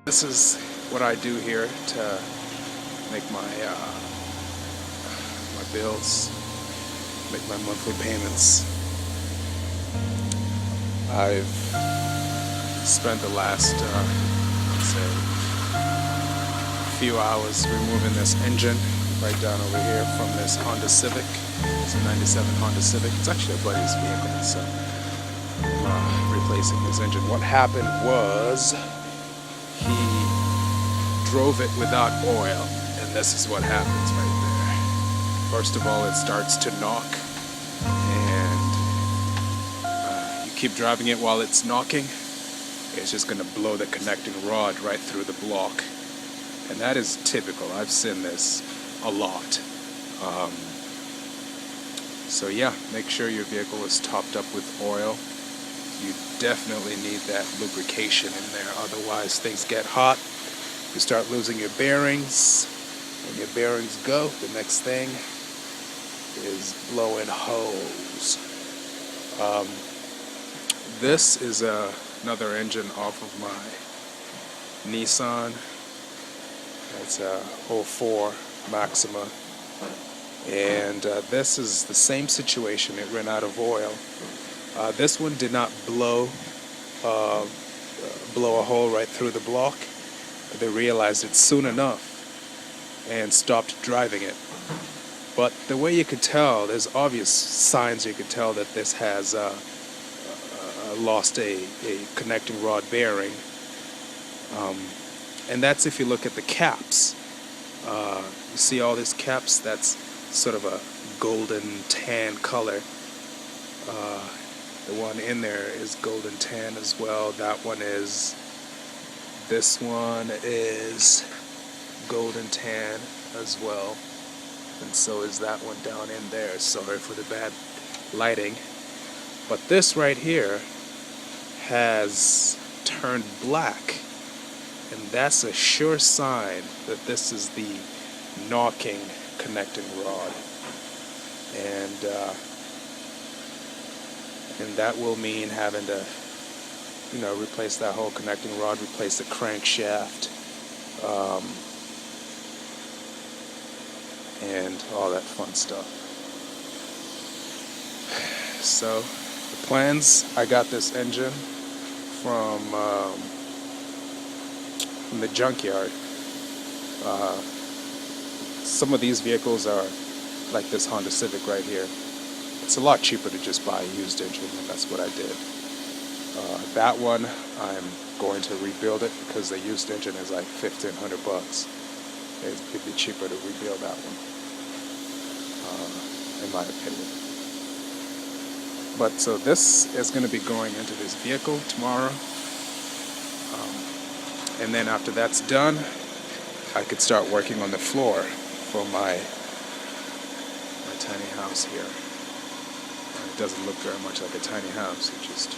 This is what I do here to make my bills, make my monthly payments. I've spent the last, let's say, few hours removing this engine right down over here from this Honda Civic. It's a 97 Honda Civic. It's actually a buddy's vehicle, so I'm replacing his engine. What happened was he drove it without oil, and this is what happens right there. First of all, it starts to knock, and you keep driving it while it's knocking, it's just going to blow the connecting rod right through the block. And that is typical. I've seen this a lot. So yeah, make sure your vehicle is topped up with oil. You definitely need that lubrication in there, otherwise things get hot. You start losing your bearings. When your bearings go, the next thing is blowing hose. This is another engine off of my Nissan. It's a 04 Maxima, and this is the same situation. It ran out of oil. This one did not blow a hole right through the block. They realized it soon enough and stopped driving it. But the way you could tell, there's obvious signs you could tell that this has lost a connecting rod bearing. And that's if you look at the caps. You see all these caps? That's sort of a golden tan color. The one in there is golden tan as well. That one is. This one is golden tan as well. And so is that one down in there. Sorry for the bad lighting. But this right here has turned black. And that's a sure sign that this is the knocking connecting rod. And that will mean having to, replace that whole connecting rod, replace the crankshaft, and all that fun stuff. So, the plans, I got this engine from the junkyard. Some of these vehicles are like this Honda Civic right here. It's a lot cheaper to just buy a used engine, and that's what I did. That one, I'm going to rebuild it because the used engine is like $1,500. It'd be cheaper to rebuild that one, in my opinion. But so this is going to be going into this vehicle tomorrow. And then after that's done, I could start working on the floor for my tiny house here. It doesn't look very much like a tiny house. It just,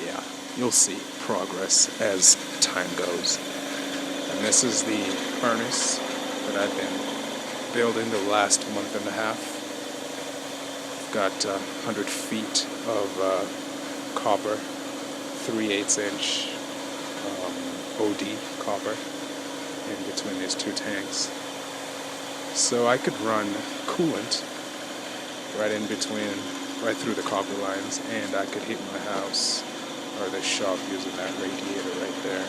yeah, you'll see progress as time goes. And this is the furnace that I've been building the last month and a half. I've got 100 feet of copper, 3/8 inch OD copper in between these two tanks. So I could run coolant right in between, right through the copper lines, and I could heat my house or the shop using that radiator right there.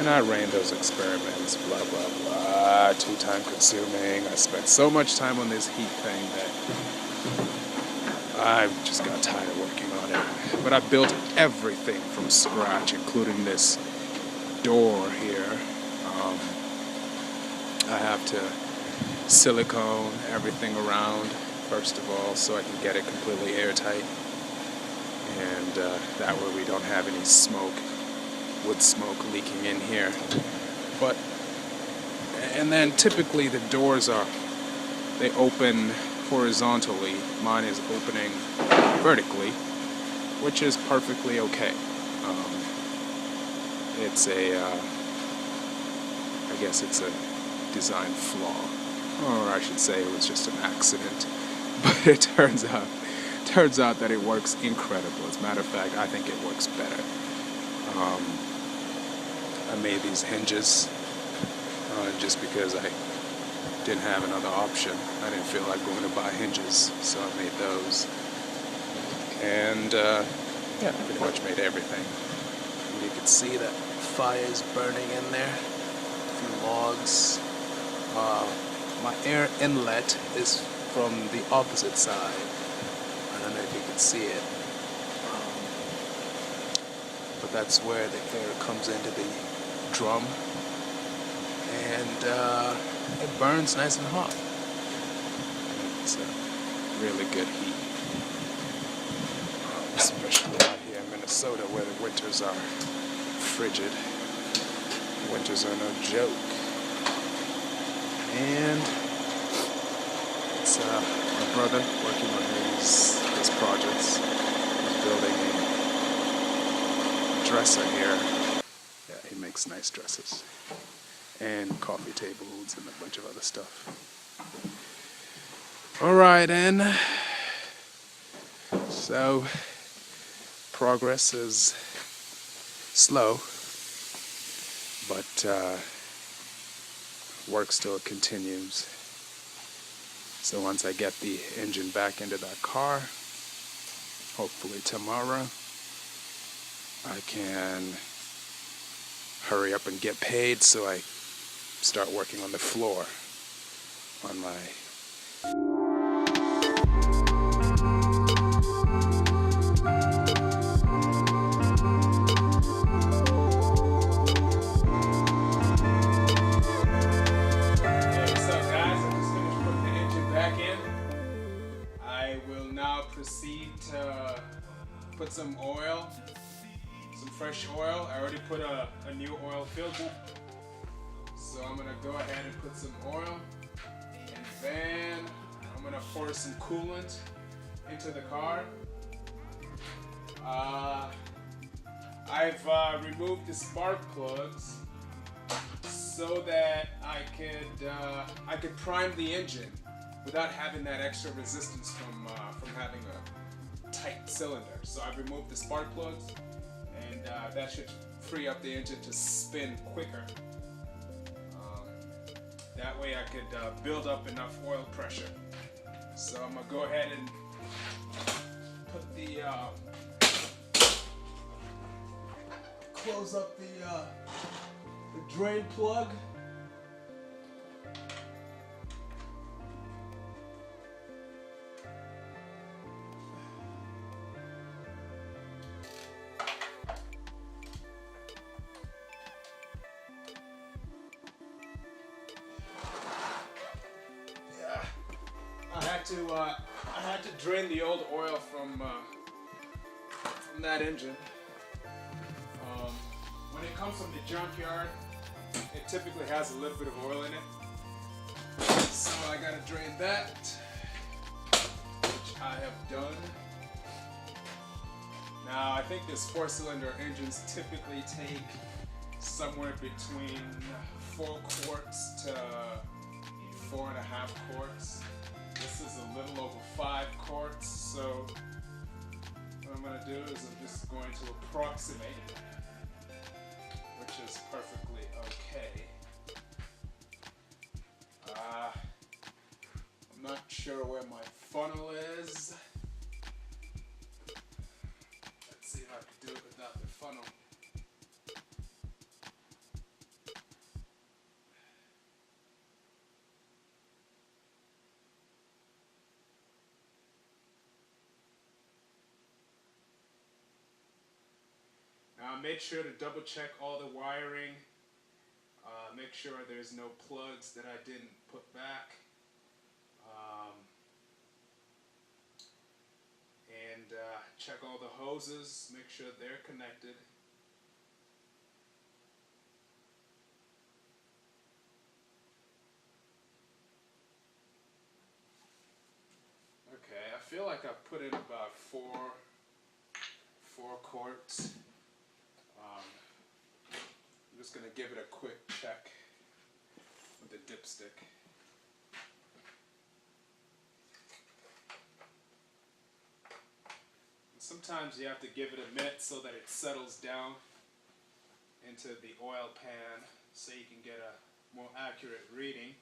And I ran those experiments, blah, blah, blah, too time consuming. I spent so much time on this heat thing that I just got tired of working on it. But I built everything from scratch, including this door here. I have to silicone everything around first of all so I can get it completely airtight, and that way we don't have any wood smoke leaking in here. And then typically the doors they open horizontally. Mine is opening vertically, which is perfectly okay. It's I guess it's a design flaw, or I should say it was just an accident. But it turns out that it works incredible. As a matter of fact, I think it works better. I made these hinges just because I didn't have another option. I didn't feel like going to buy hinges, so I made those. And yeah, pretty much made everything. And you can see that fire is burning in there. A few logs. My air inlet is from the opposite side. I don't know if you can see it. But that's where the air comes into the drum. And it burns nice and hot. It's a really good heat. Especially out here in Minnesota where the winters are frigid. Winters are no joke. And it's my brother working on his projects. He's building a dresser here. Yeah, he makes nice dresses. And coffee tables and a bunch of other stuff. Alright, and so progress is slow, but work still continues. So once I get the engine back into that car, hopefully tomorrow, I can hurry up and get paid so I start working on the floor on my proceed to put some oil, some fresh oil. I already put a new oil filter, so I'm gonna go ahead and put some oil, and then I'm gonna pour some coolant into the car. I've removed the spark plugs so that I could prime the engine without having that extra resistance from having a tight cylinder. So I've removed the spark plugs, and that should free up the engine to spin quicker. That way I could build up enough oil pressure. So I'm gonna go ahead and put the close up the drain plug. I had to drain the old oil from that engine. When it comes from the junkyard, it typically has a little bit of oil in it. So I gotta drain that, which I have done. Now I think this 4-cylinder engines typically take somewhere between 4 quarts to 4.5 quarts. This is a little over 5 quarts, so what I'm going to do is I'm just going to approximate, which is perfectly okay. I'm not sure where my funnel is. Let's see if I can do it without the funnel. Make sure to double check all the wiring. Make sure there's no plugs that I didn't put back. And check all the hoses, make sure they're connected. Okay, I feel like I put in about 4 quarts. I'm just going to give it a quick check with the dipstick. Sometimes you have to give it a minute so that it settles down into the oil pan so you can get a more accurate reading.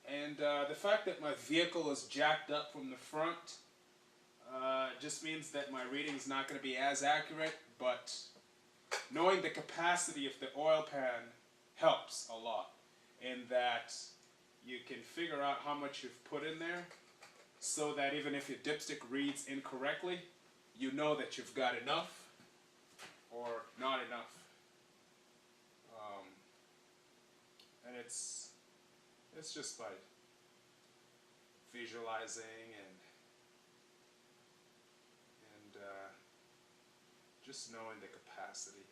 And the fact that my vehicle is jacked up from the front just means that my reading is not going to be as accurate, but knowing the capacity of the oil pan helps a lot in that you can figure out how much you've put in there so that even if your dipstick reads incorrectly, you know that you've got enough or not enough. And it's just by visualizing and just knowing the capacity.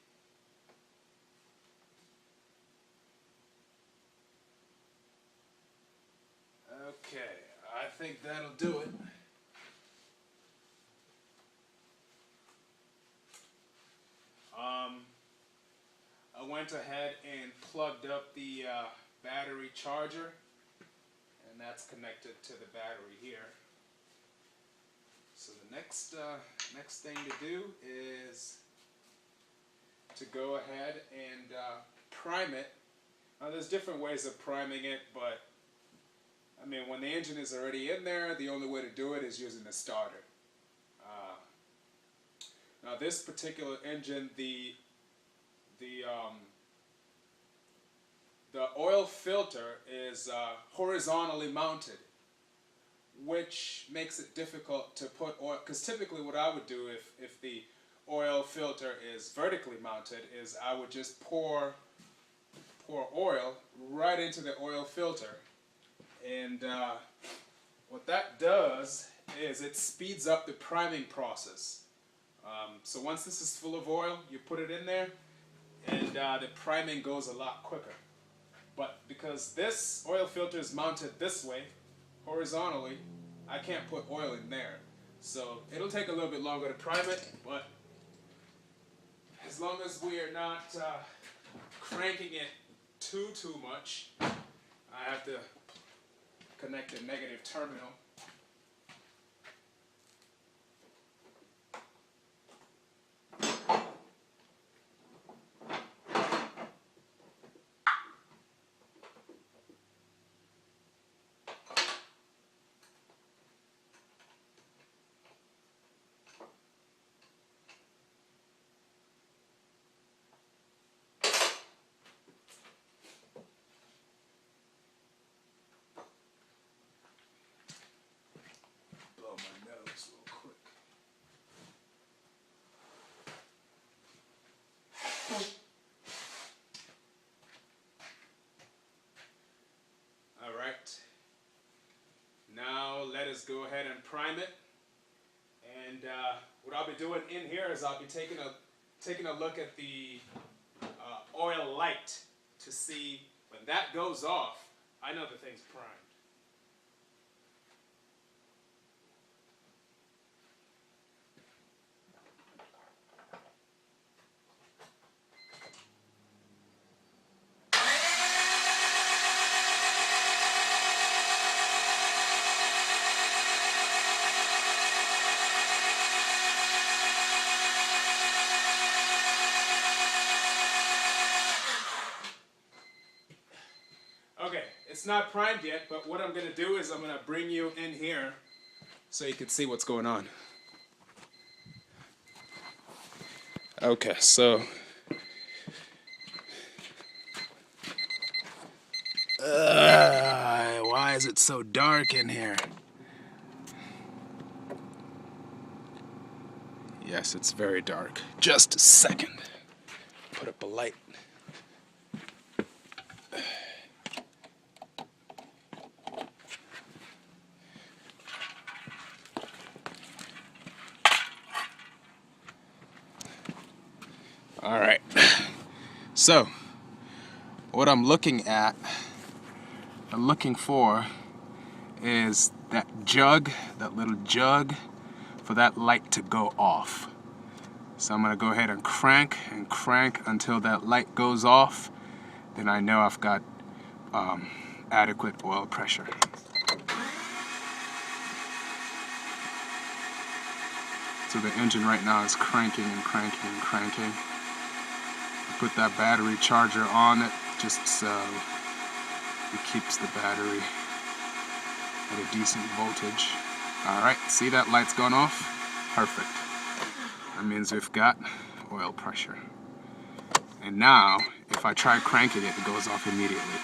Okay, I think that'll do it. I went ahead and plugged up the battery charger, and that's connected to the battery here. So the next thing to do is to go ahead and prime it. Now there's different ways of priming it, but I mean when the engine is already in there, the only way to do it is using the starter. Now this particular engine, the oil filter is horizontally mounted, which makes it difficult to put oil, because typically what I would do if the oil filter is vertically mounted is I would just pour oil right into the oil filter, and what that does is it speeds up the priming process. So once this is full of oil, you put it in there, and the priming goes a lot quicker. But because this oil filter is mounted this way, horizontally, I can't put oil in there. So it'll take a little bit longer to prime it, but as long as we are not cranking it too much, I have to connect the negative terminal. Blow my nose real quick. All right. Now let us go ahead and prime it. And what I'll be doing in here is I'll be taking a look at the oil light to see when that goes off, I know the thing's primed. Okay, it's not primed yet, but what I'm going to do is I'm going to bring you in here so you can see what's going on. Okay, so why is it so dark in here? Yes, it's very dark. Just a second. Put up a light. All right, so what I'm looking for is that jug, that little jug, for that light to go off. So I'm gonna go ahead and crank until that light goes off. Then I know I've got adequate oil pressure. So the engine right now is cranking and cranking and cranking. I put that battery charger on it just so it keeps the battery at a decent voltage. Alright, see that light's gone off? Perfect. That means we've got oil pressure. And now, if I try cranking it, it goes off immediately.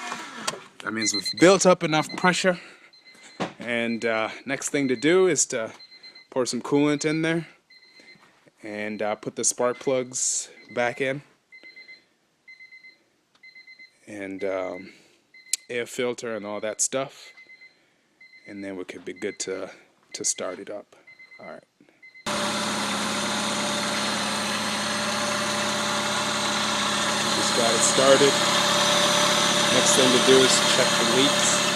That means we've built up enough pressure. And next thing to do is to pour some coolant in there and put the spark plugs back in. And air filter and all that stuff. And then we could be good to start it up. Alright. Just got it started. Next thing to do is check the leaks.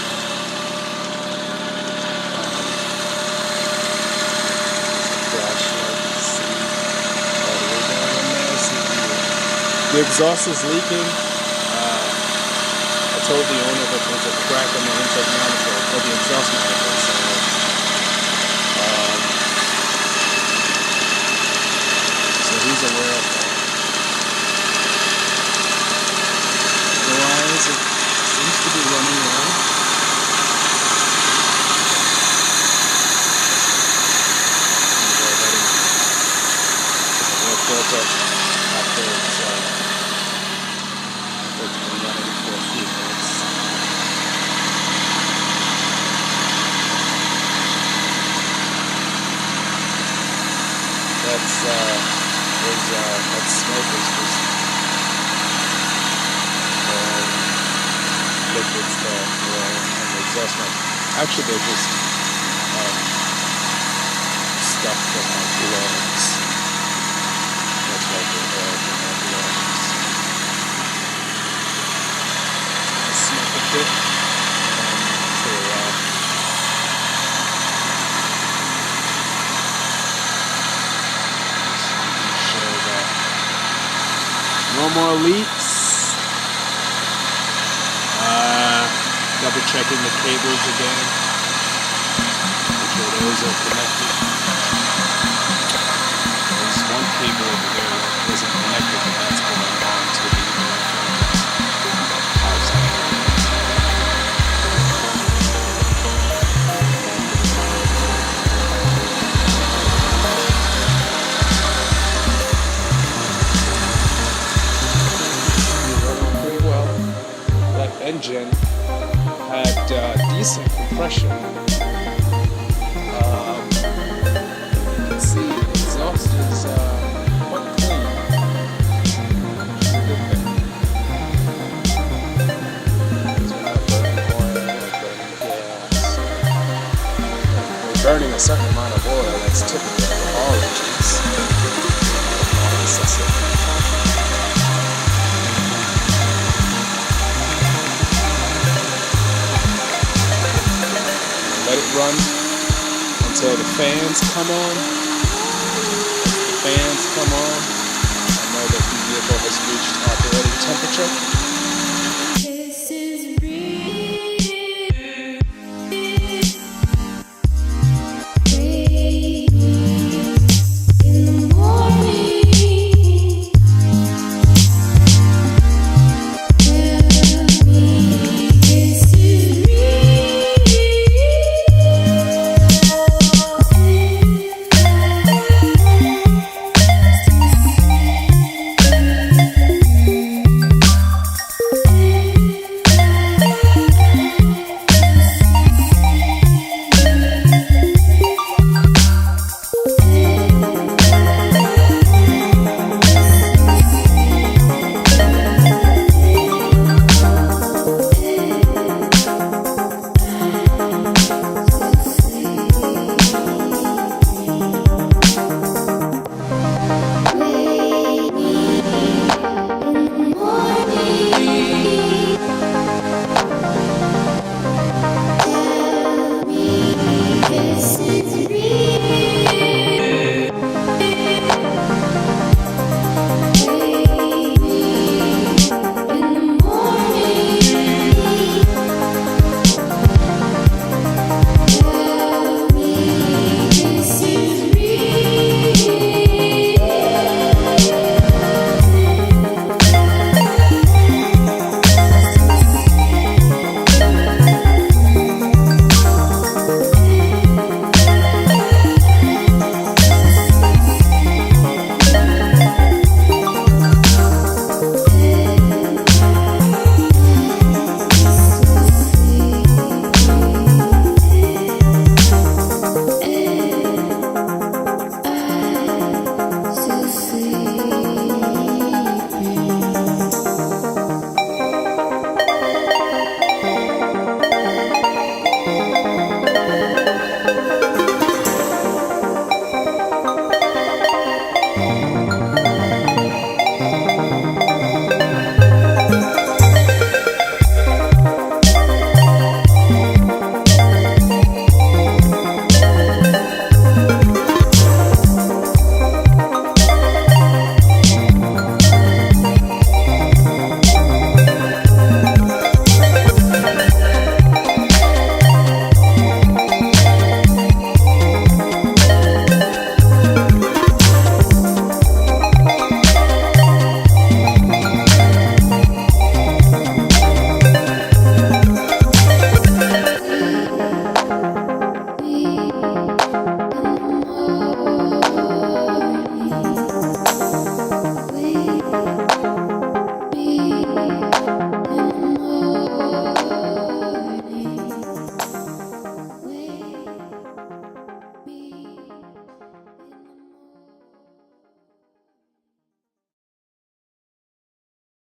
The exhaust is leaking. I told the owner that there's a crack in the intake manifold, or the exhaust manifold. So he's aware of that. Otherwise, it seems to be running well. We'll filter after it's been running for a few minutes. That smoke is just liquids there on the exhaust pipe. Actually, they're just stuff from my blowers. That's why they're from my blowers. Smoke a bit until show that no more leaks. Double checking the cables again. Make sure those are connected. There's one cable over there that isn't connected, but that's going on to the power supply. Running pretty well. That engine had decent compression. You can see the exhaust is quite clean, which is a good thing. Because we're not burning oil, we're burning gas. We're burning a certain amount of oil that's typical for all engines. Not excessive. Let it run until the fans come on. The fans come on.